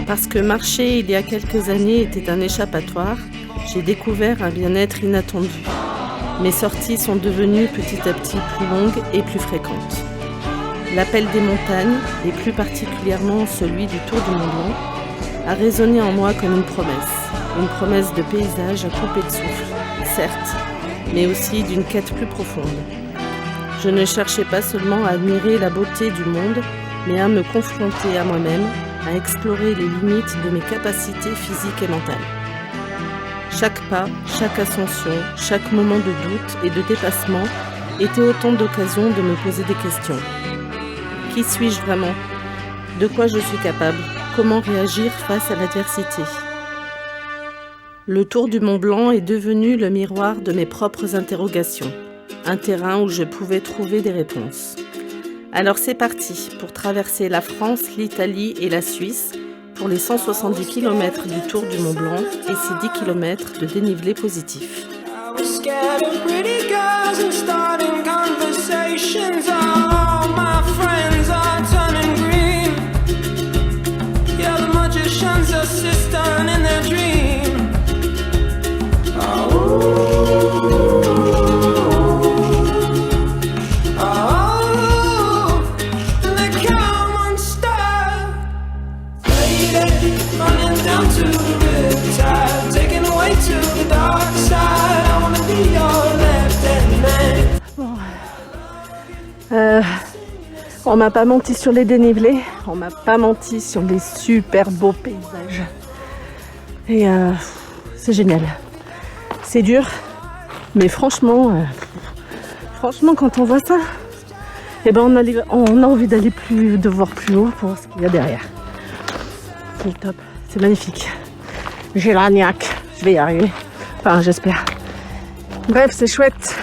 Parce que marcher il y a quelques années était un échappatoire, j'ai découvert un bien-être inattendu. Mes sorties sont devenues petit à petit plus longues et plus fréquentes. L'appel des montagnes, et plus particulièrement celui du Tour du Mont Blanc, a résonné en moi comme une promesse de paysage à couper de souffle, certes, mais aussi d'une quête plus profonde. Je ne cherchais pas seulement à admirer la beauté du monde, mais à me confronter à moi-même, à explorer les limites de mes capacités physiques et mentales. Chaque pas, chaque ascension, chaque moment de doute et de dépassement était autant d'occasions de me poser des questions. Qui suis-je vraiment ? De quoi je suis capable ? Comment réagir face à l'adversité ? Le Tour du Mont Blanc est devenu le miroir de mes propres interrogations, un terrain où je pouvais trouver des réponses. Alors c'est parti pour traverser la France, l'Italie et la Suisse pour les 170 km du Tour du Mont Blanc et ses 10 km de dénivelé positif. On m'a pas menti sur les dénivelés, on m'a pas menti sur les super beaux paysages. Et c'est génial. C'est dur, mais franchement, quand on voit ça, eh ben on a envie d'aller de voir plus haut pour voir ce qu'il y a derrière. C'est le top, c'est magnifique. J'ai la niaque, je vais y arriver. Enfin, j'espère. Bref, c'est chouette.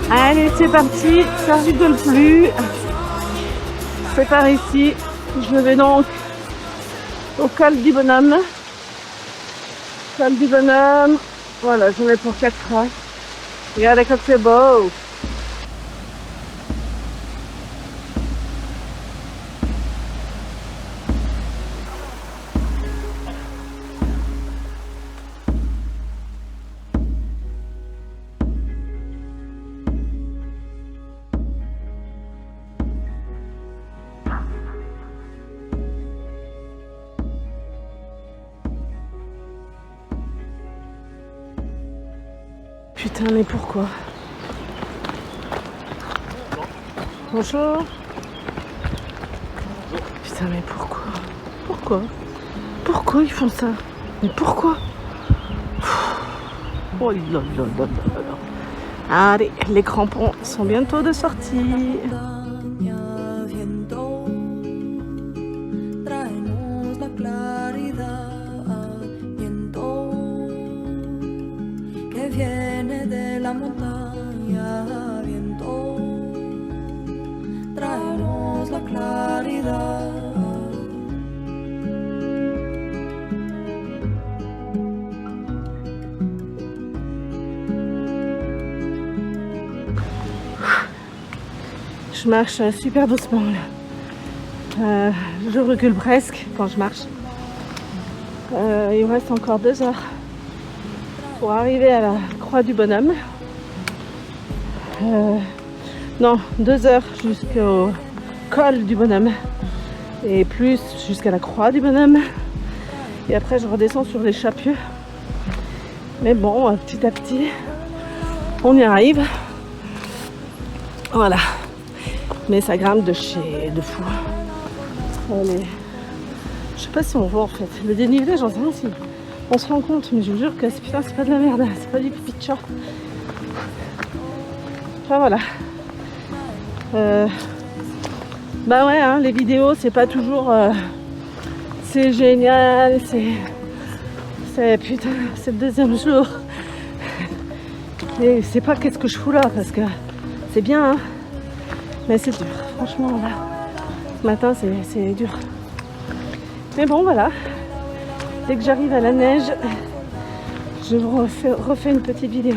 Allez, c'est parti, ça rigole plus. C'est par ici. Je vais donc au col du Bonhomme. Col du Bonhomme. Voilà, j'en ai pour 4 heures. Regardez comme c'est beau. Putain, mais pourquoi ? Bonjour. Putain, mais pourquoi ? Pourquoi ils font ça ? Mais pourquoi ? Oh là là là là là. Allez, les crampons sont bientôt de sortie. Je marche super doucement là. Je recule presque quand je marche. Il me reste encore 2 heures pour arriver à la Croix du Bonhomme. Non, 2 heures jusqu'au col du Bonhomme et plus jusqu'à la Croix du Bonhomme. Et après je redescends sur les Chapieux. Mais bon, petit à petit, on y arrive. Voilà. Mais ça grimpe de fou. Allez. Je sais pas si on voit en fait. Le dénivelé, j'en sais rien si on se rend compte, mais je vous jure que putain, c'est pas de la merde, c'est pas du pipi de chat. Enfin voilà. Bah ouais, hein, les vidéos, c'est pas toujours. C'est génial, c'est putain, c'est le 2e jour. Et c'est pas qu'est-ce que je fous là, parce que c'est bien, hein. Mais c'est dur, franchement là. Ce matin c'est dur. Mais bon voilà. Dès que j'arrive à la neige, je vous refais une petite vidéo.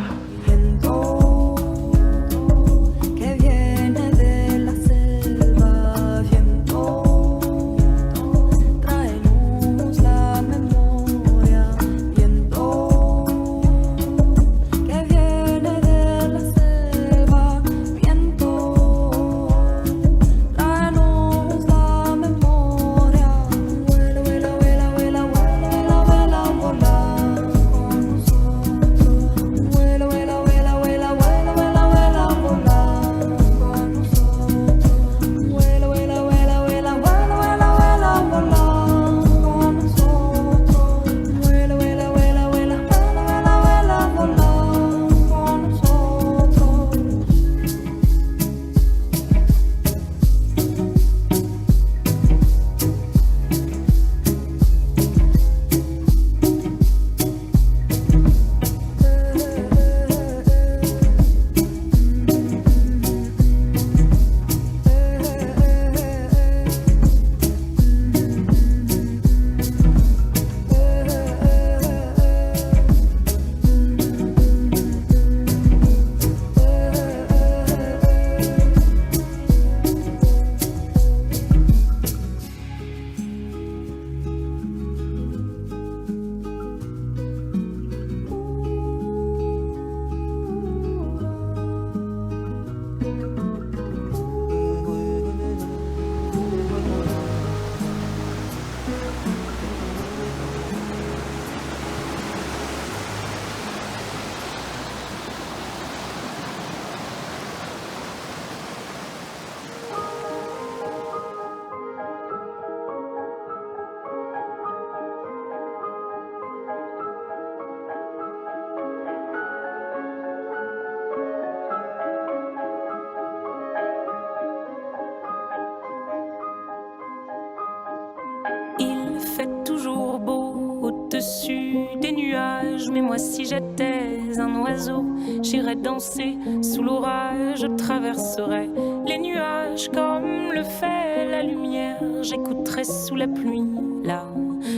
Au-dessus des nuages, mais moi si j'étais un oiseau, j'irais danser sous l'orage, je traverserais les nuages comme le fait la lumière, j'écouterais sous la pluie la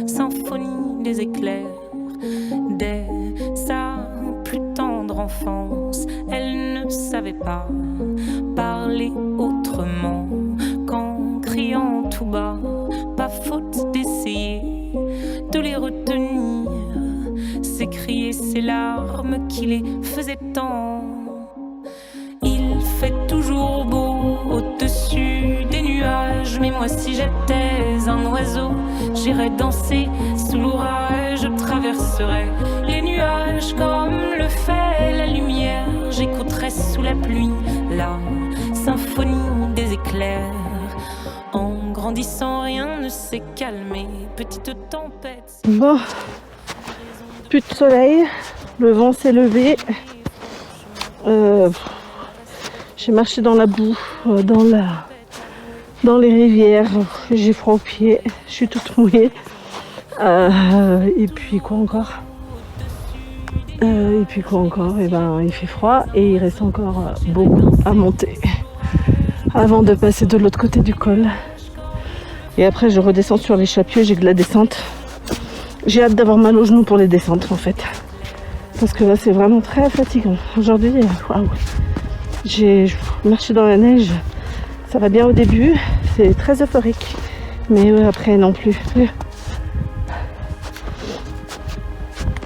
symphonie des éclairs. Dès sa plus tendre enfance, elle ne savait pas parler autrement qu'en criant tout bas, pas faute d'essayer de les retenir, s'écrier ces larmes qui les faisaient tant. Il fait toujours beau au-dessus des nuages, mais moi si j'étais un oiseau, j'irais danser sous l'orage, je traverserais les nuages comme le fait la lumière, j'écouterais sous la pluie la symphonie des éclairs. En grandissant, rien ne s'est calmé. Petite tempête. Bon, plus de soleil, le vent s'est levé. J'ai marché dans la boue, dans les rivières. J'ai froid aux pieds. Je suis toute mouillée. Et puis quoi encore? Eh ben, il fait froid et il reste encore beaucoup à monter avant de passer de l'autre côté du col. Et après, je redescends sur l'échappieu, j'ai de la descente. J'ai hâte d'avoir mal aux genoux pour les descentes en fait. Parce que là, c'est vraiment très fatigant. Aujourd'hui, waouh, j'ai marché dans la neige. Ça va bien au début, c'est très euphorique. Mais après, non plus.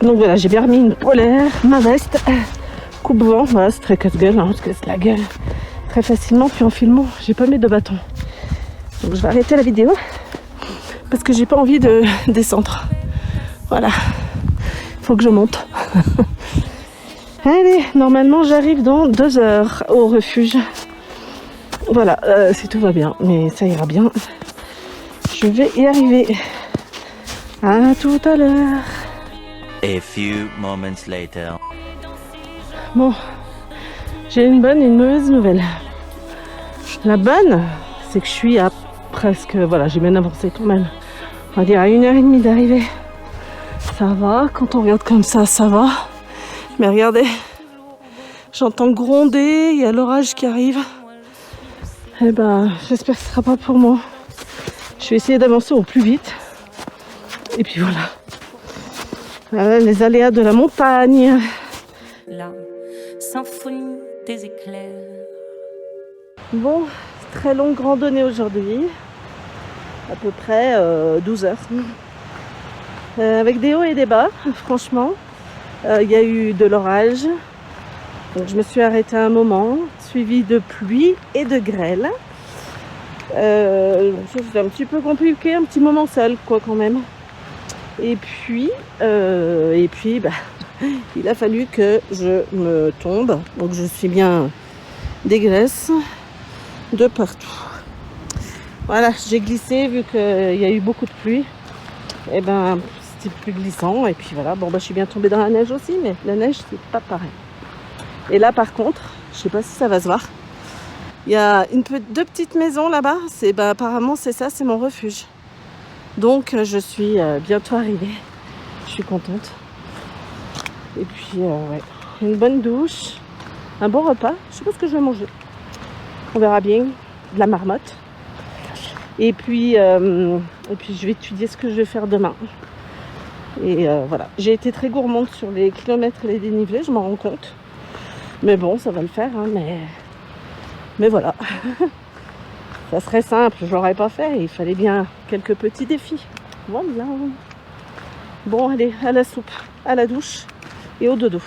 Donc voilà, j'ai bien remis une polaire, ma veste, coupe-vent. Voilà, c'est très casse-gueule, on se casse la gueule très facilement. Puis en filmant, j'ai pas mis de bâton. Donc je vais arrêter la vidéo parce que j'ai pas envie de descendre. Voilà, il faut que je monte. Allez, normalement j'arrive dans 2 heures au refuge. Voilà, si tout va bien, mais ça ira bien. Je vais y arriver. À tout à l'heure. A few moments later. Bon, j'ai une bonne et une mauvaise nouvelle. La bonne, c'est que je suis à presque, voilà, j'ai bien avancé quand même. On va dire à 1h30 d'arrivée. Ça va, quand on regarde comme ça va. Mais regardez, j'entends gronder, il y a l'orage qui arrive. Eh ben, j'espère que ce sera pas pour moi. Je vais essayer d'avancer au plus vite. Et puis voilà. Voilà les aléas de la montagne. La symphonie des éclairs. Bon, très longue randonnée aujourd'hui. À peu près 12 heures. Avec des hauts et des bas, franchement. Il y a eu de l'orage. Donc je me suis arrêtée un moment, suivi de pluie et de grêle. C'était un petit peu compliqué, un petit moment seul, quoi, quand même. Et puis, bah, il a fallu que je me tombe. Donc je suis bien dégueulasse de partout. Voilà, j'ai glissé vu qu'il y a eu beaucoup de pluie. Et ben, c'était plus glissant. Et puis voilà, bon, bah, je suis bien tombée dans la neige aussi, mais la neige, c'est pas pareil. Et là, par contre, je sais pas si ça va se voir. Il y a deux petites maisons là-bas. Apparemment, c'est ça, c'est mon refuge. Donc, je suis bientôt arrivée. Je suis contente. Et puis, ouais, une bonne douche, un bon repas. Je sais pas ce que je vais manger. On verra bien. De la marmotte. Et puis, je vais étudier ce que je vais faire demain. Et voilà. J'ai été très gourmande sur les kilomètres et les dénivelés, je m'en rends compte. Mais bon, ça va le faire, hein, mais voilà. Ça serait simple, je l'aurais pas fait. Il fallait bien quelques petits défis. Voilà. Bon, allez, à la soupe, à la douche et au dodo.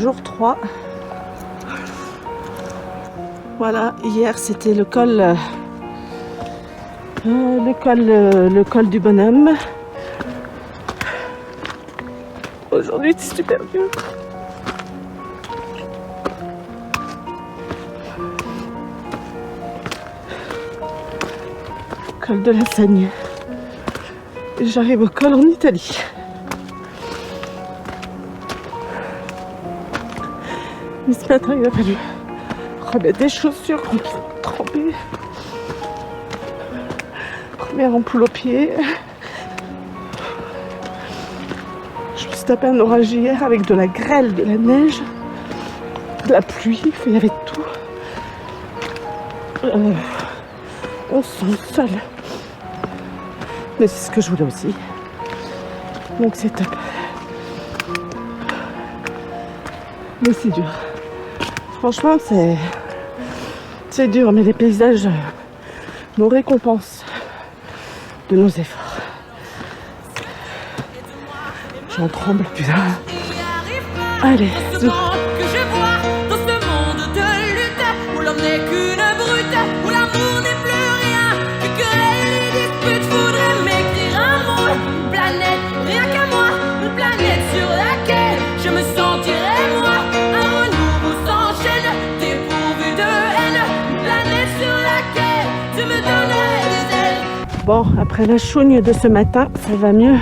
Jour 3. Voilà, hier c'était le col du bonhomme. Aujourd'hui c'est super dur. Col de la Seigne. Et j'arrive au col en Italie. Mais ce matin il a fallu remettre des chaussures trempées, première ampoule au pied. Je me suis tapé un orage hier avec de la grêle, de la neige, de la pluie, il y avait tout. On se sent seul. Mais c'est ce que je voulais aussi. Donc c'est top. Mais c'est dur. Franchement, c'est dur, mais les paysages nous récompensent de nos efforts. J'en tremble, putain. Allez, zou. Que je vois dans ce monde de lutte où l'homme n'est qu'une brute, où l'amour n'est plus rien, que les disputes voudraient m'écrire un mot, une planète, rien qu'à moi, une planète sur laquelle je me sentirais moi. Un renouveau s'enchaîne, dépourvu de Bon, après la chougne de ce matin, ça va mieux.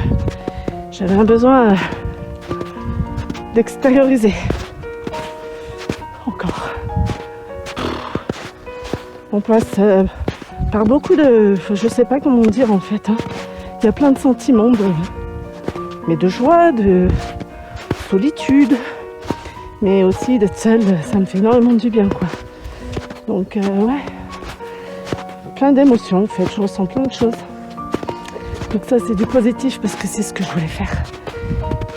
J'avais un besoin d'extérioriser. Encore. On passe par beaucoup de... Je sais pas comment dire en fait. Hein. Il y a plein de sentiments, mais de joie, de solitude, mais aussi d'être seule, ça me fait énormément du bien, quoi. Donc, ouais, plein d'émotions en fait, je ressens plein de choses. Donc ça, c'est du positif parce que c'est ce que je voulais faire.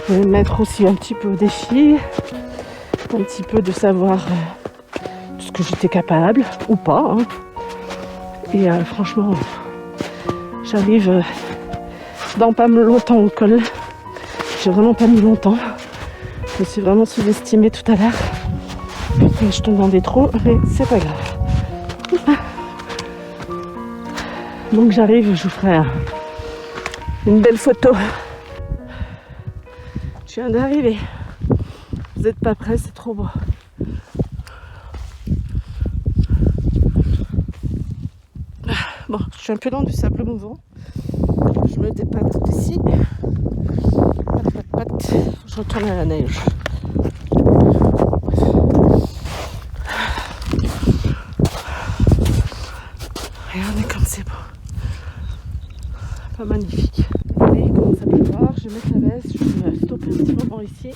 Je voulais me mettre aussi un petit peu au défi, un petit peu de savoir de ce que j'étais capable ou pas. Hein. Et franchement, j'arrive dans pas longtemps au col. J'ai vraiment pas mis longtemps. Je me suis vraiment sous-estimée tout à l'heure. Putain, je tombe dans des trous, mais c'est pas grave. Donc j'arrive, je vous ferai une belle photo. Je viens d'arriver. Vous n'êtes pas prêts, c'est trop beau. Bon, je suis un peu loin du sable mouvant. Je me dépate d'ici. Je retourne à la neige. Regardez comme c'est beau. Pas magnifique. Et il commence à pleuvoir. Je vais mettre la veste. Je vais stopper un petit moment ici.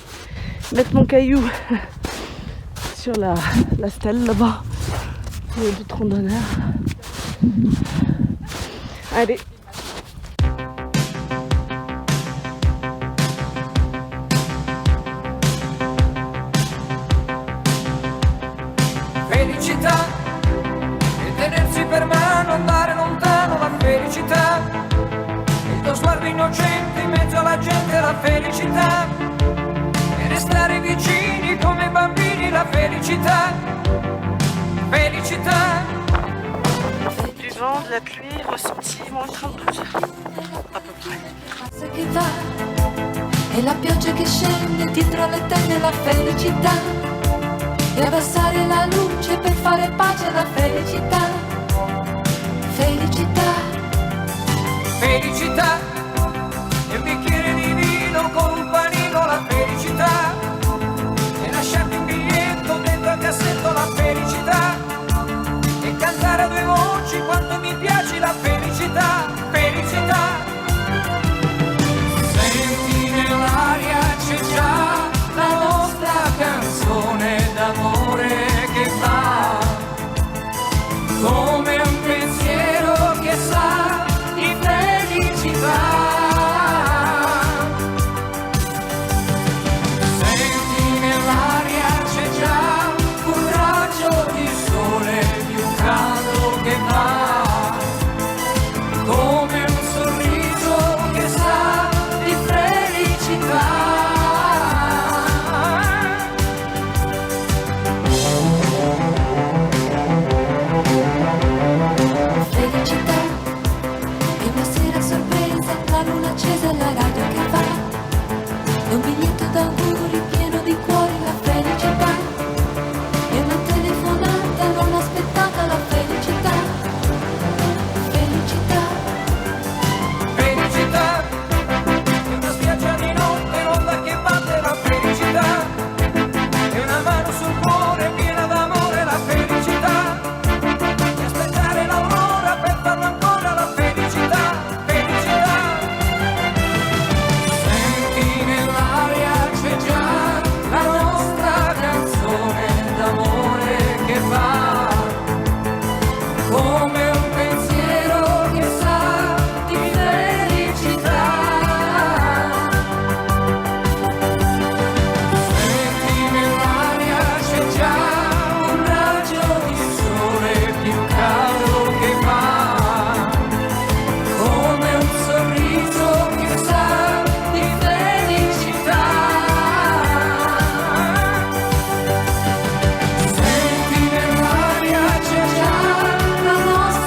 Mettre mon caillou sur la stèle là-bas. Il y a d'autres randonneurs. Allez. Felicità e tenersi per mano, andare lontano, la felicità, il tuo sguardo innocente in mezzo alla gente, la felicità, e restare vicini come bambini, la felicità, felicità. Du vent, de la pluie, ressenti moins 32 à peu près. Che va e la pioggia che scende dietro le tende, la felicità, e abbassare la luce per fare pace, la felicità, felicità, Felicità, e un bicchiere di vino con un panino, la felicità, e lasciarti un biglietto dentro al cassetto, la felicità, e cantare a due voci quanto mi piace, la felicità, felicità. Senti nell'aria c'è già la nostra canzone d'amore che va come un pensiero che sa di felicità. Senti nell'aria c'è già un raggio di sole più caldo che va come un sorriso che sa di felicità. felicità, e una sera sorpresa, la luna accesa, la radio che va, e un biglietto d'auguri pieno di cuori, la felicità, e una telefonata non aspettata, la felicità, felicità, Felicità, e una spiaggia di notte, l'onda che batte, la felicità, e una mano sul cuore piena d'amore, la felicità, e aspettare l'aurora per farlo ancora, la felicità, felicità. Senti nell'aria c'è già la nostra canzone d'amore che va come un pensiero che sa di felicità. Senti nell'aria c'è già un raggio di sole più caldo che va come un sorriso che sa di felicità. Senti nell'aria c'è già la nostra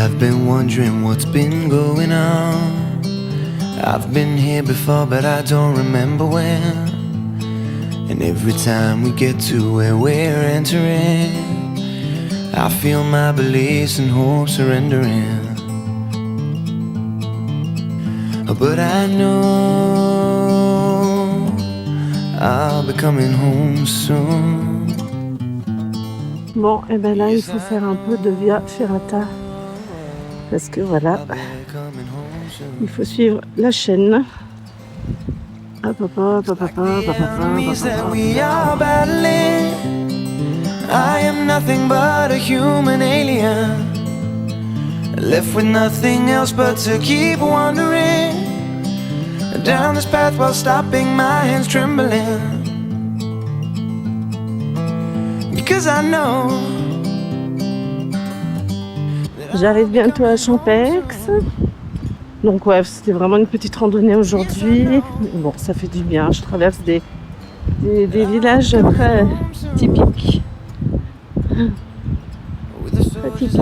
I've been wondering what's been going on. I've been here before, but I don't remember when. And every time we get to where we're entering, I feel my beliefs and hope surrendering. But I know I'll be coming home soon. Bon, et ben là, il faut faire un peu de via ferrata. Parce que voilà, il faut suivre la chaîne. Enemies that we are battling. I am nothing but a human alien, left with nothing else but to keep wandering down this path while stopping my hands trembling. Because I know. J'arrive bientôt à Champex. Donc ouais, c'était vraiment une petite randonnée aujourd'hui. Bon, ça fait du bien. Je traverse des villages très typiques. Très typiques.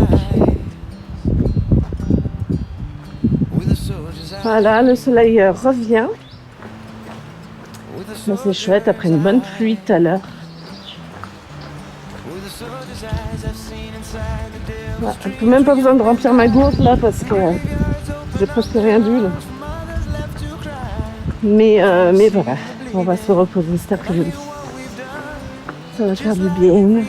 Voilà, le soleil revient. Mais c'est chouette après une bonne pluie tout à l'heure. Ouais, j'ai même pas besoin de remplir ma gourde là parce que j'ai presque rien d'huile. Mais voilà, on va se reposer cet après-midi. Ça va faire du bien.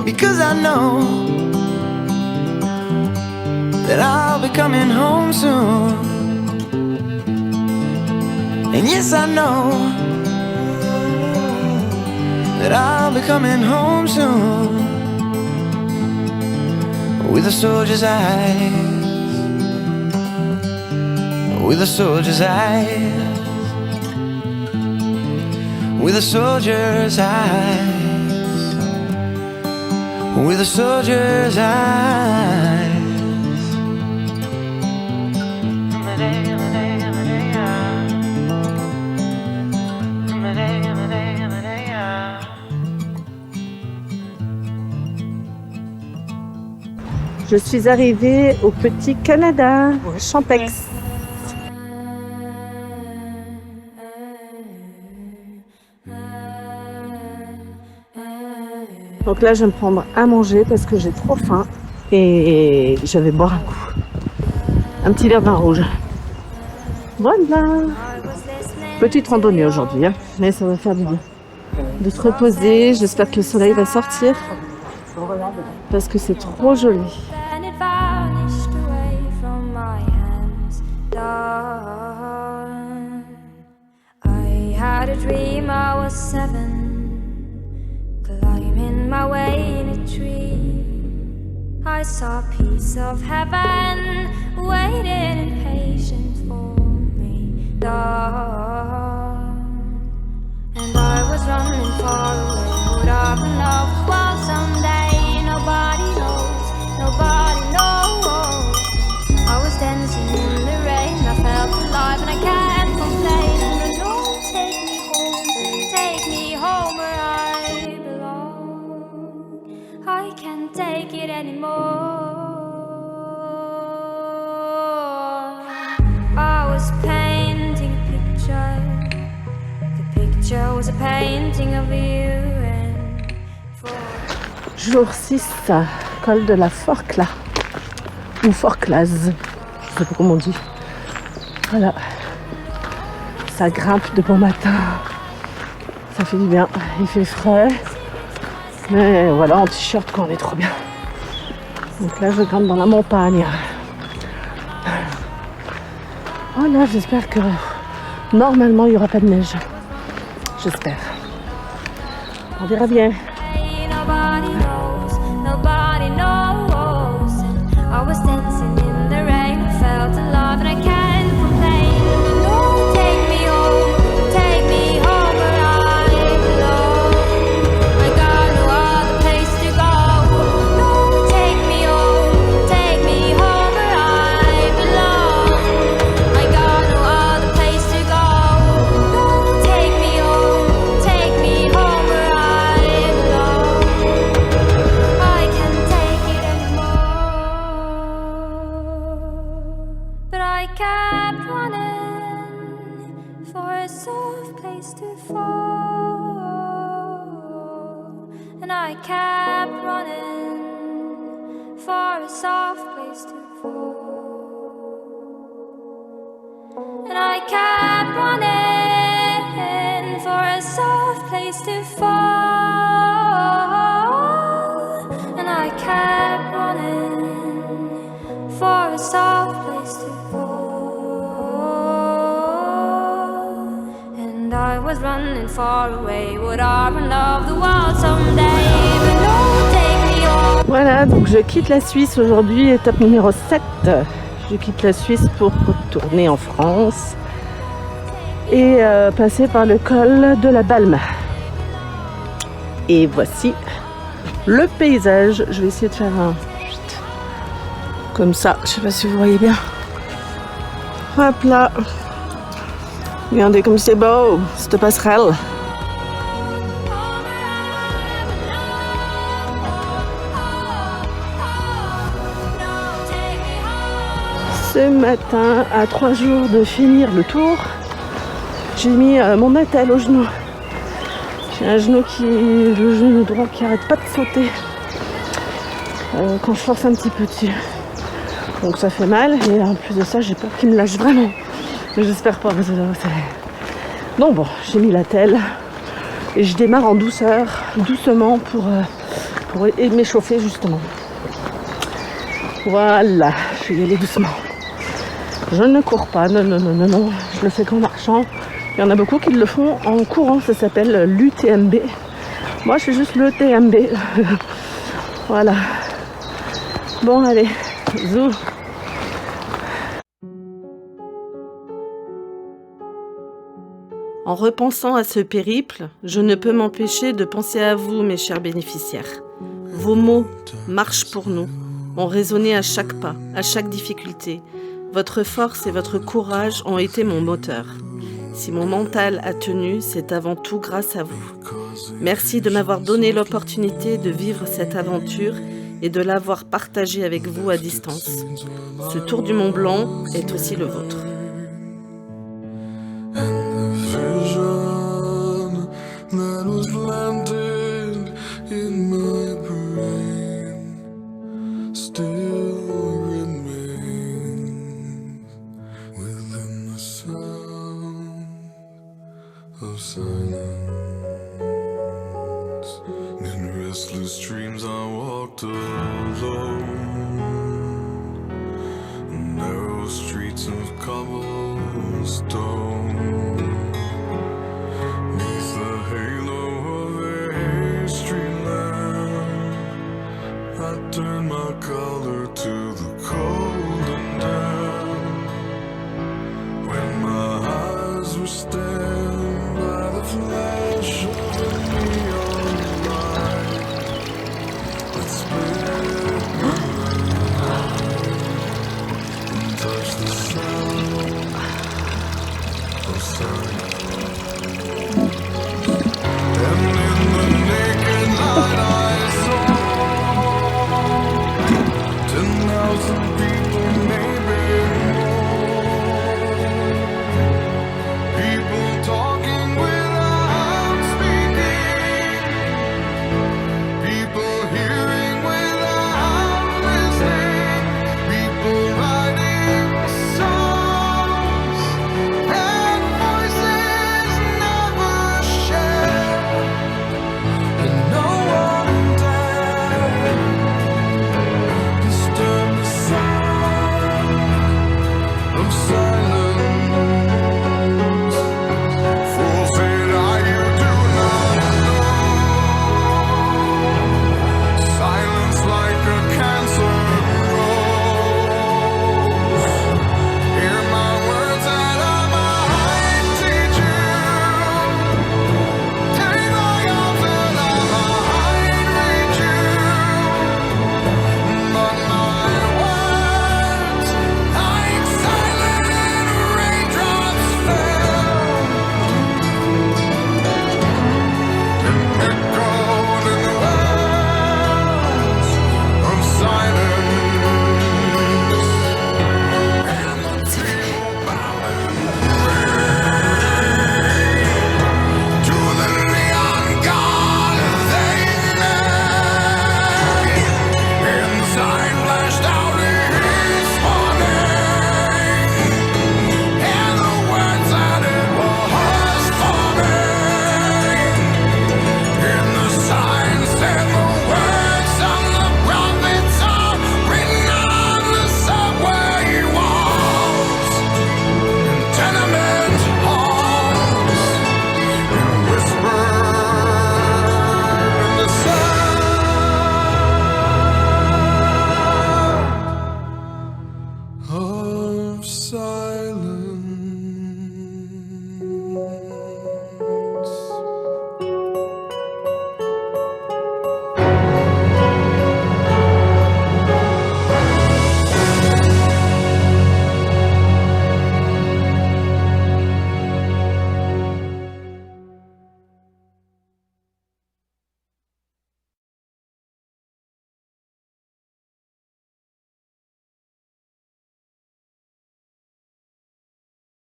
Because I know that I'll be coming home soon. And yes, I know that I'll be coming home soon. With a soldier's eyes, with a soldier's eyes, with a soldier's eyes, with a soldier's eyes. Je suis arrivée au Petit Canada, Champex. Donc là, je vais me prendre à manger parce que j'ai trop faim et je vais boire un coup. Un petit verre de vin rouge. Voilà. Petite randonnée aujourd'hui, hein, mais ça va faire du bien. De se reposer, j'espère que le soleil va sortir parce que c'est trop joli. And it vanished away from my hands. Dawn. I had a dream I was 7, climbing my way in a tree. I saw a piece of heaven waiting in patience for me. Dawn. And I was running far away, would have enough. Well, someday nobody knows, nobody knows. I was dancing in the rain, I felt alive and I can't complain. And the Lord, take me home where I belong. I can't take it anymore. I was painting a picture. The picture was a painting of you and Jour 6, col de la Forclaz. Ou Forclaz, je sais pas comment on dit. Voilà. Ça grimpe de bon matin. Ça fait du bien. Il fait frais. Mais voilà, en t-shirt quand on est trop bien. Donc là, je grimpe dans la montagne. Voilà, j'espère que normalement, il n'y aura pas de neige. J'espère. On verra bien. nobody knows, nobody knows. I was dancing in the rain, felt alive and I can't complain. No, take me home where I belong. I got no other place to go. No, take me home where I belong. I got no other place to go. No, take me home where I belong. to fall, and I kept running for a soft place to fall, and I kept running for a soft place to fall, and I kept running for a soft place to fall, and I was running far away. Would I run off the world someday? But no, take me home. Voilà, donc je quitte la Suisse aujourd'hui, étape numéro 7. Je quitte la Suisse pour retourner en France et passer par le col de la Balme. Et voici le paysage. Je vais essayer de faire un comme ça, je sais pas si vous voyez bien. Hop là. Regardez comme c'est beau, cette passerelle. Ce matin, à 3 jours de finir le tour, j'ai mis mon attelle au genou. J'ai un genou le genou droit qui arrête pas de sauter quand je force un petit peu dessus. Donc ça fait mal et en plus de ça, j'ai peur qu'il me lâche vraiment. Mais j'espère pas. Donc bon, j'ai mis l'attelle et je démarre en douceur, doucement pour m'échauffer justement. Voilà, je vais y aller doucement. Je ne cours pas, non, je le fais qu'en marchant. Il y en a beaucoup qui le font en courant, ça s'appelle l'UTMB. Moi je fais juste le TMB. Voilà. Bon allez, zou. En repensant à ce périple, je ne peux m'empêcher de penser à vous, mes chers bénéficiaires. Vos mots marchent pour nous, ont résonné à chaque pas, à chaque difficulté. Votre force et votre courage ont été mon moteur. Si mon mental a tenu, c'est avant tout grâce à vous. Merci de m'avoir donné l'opportunité de vivre cette aventure et de l'avoir partagée avec vous à distance. Ce tour du Mont Blanc est aussi le vôtre. That was planted in my brain still remains within the sound of silence. In restless dreams I walked alone, narrow streets of cobblestone. Turn my color to the cold and damp when my eyes were stabbed by the flash of a neon light that split my mind and touched the sound of silence. And in the naked light I saw 10,000 people.